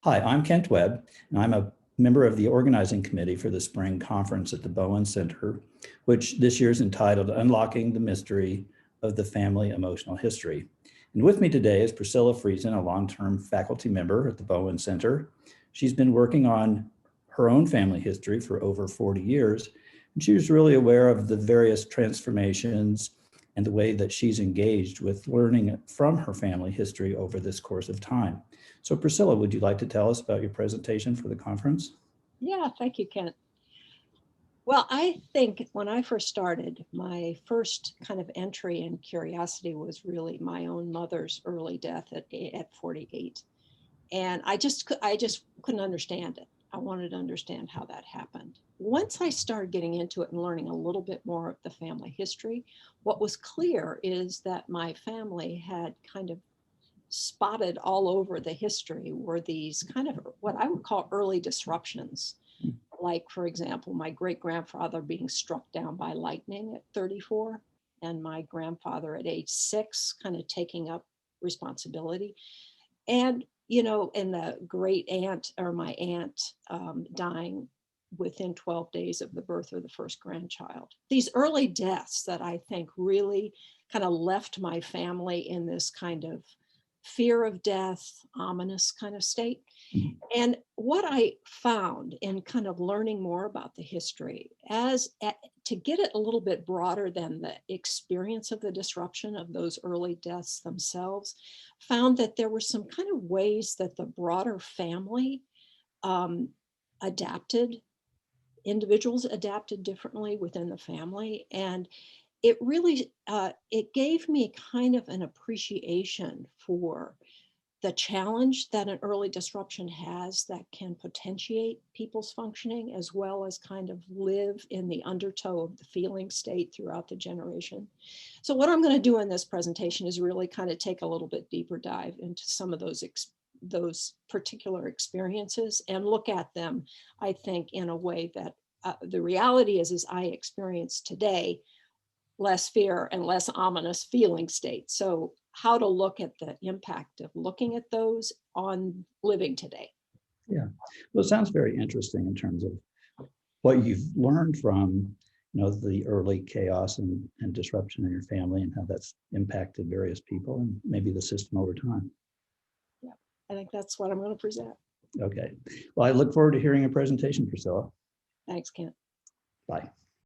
Hi, I'm Kent Webb, and I'm a member of the organizing committee for the spring conference at the Bowen Center, which this year is entitled Unlocking the Mystery of the Family Emotional History. And with me today is Priscilla Friesen, a long-term faculty member at the Bowen Center. She's been working on her own family history for over 40 years, and she was really aware of the various transformations and the way that she's engaged with learning from her family history over this course of time. So Priscilla, would you like to tell us about your presentation for the conference? Yeah, thank you, Kent. Well, I think when I first started, my first kind of entry in curiosity was really my own mother's early death at 48. And I just couldn't understand it. I wanted to understand how that happened. Once I started getting into it and learning a little bit more of the family history, what was clear is that my family had kind of spotted all over the history were these kind of what I would call early disruptions. Like, for example, my great-grandfather being struck down by lightning at 34, and my grandfather at age 6 kind of taking up responsibility. And, you know, and the great aunt or my aunt dying within 12 days of the birth of the first grandchild. These early deaths that I think really kind of left my family in this kind of fear of death, ominous kind of state. And what I found in kind of learning more about the history to get it a little bit broader than the experience of the disruption of those early deaths themselves, found that there were some kind of ways that the broader family adapted, individuals adapted differently within the family. And it really, it gave me kind of an appreciation for the challenge that an early disruption has that can potentiate people's functioning, as well as kind of live in the undertow of the feeling state throughout the generation. So what I'm going to do in this presentation is really kind of take a little bit deeper dive into some of those particular experiences and look at them, I think, in a way that the reality is I experience today less fear and less ominous feeling state. So how to look at the impact of looking at those on living today. Yeah, well, it sounds very interesting in terms of what you've learned from, the early chaos and disruption in your family and how that's impacted various people and maybe the system over time. Yeah, I think that's what I'm going to present. Okay, well, I look forward to hearing your presentation, Priscilla. Thanks, Kent. Bye.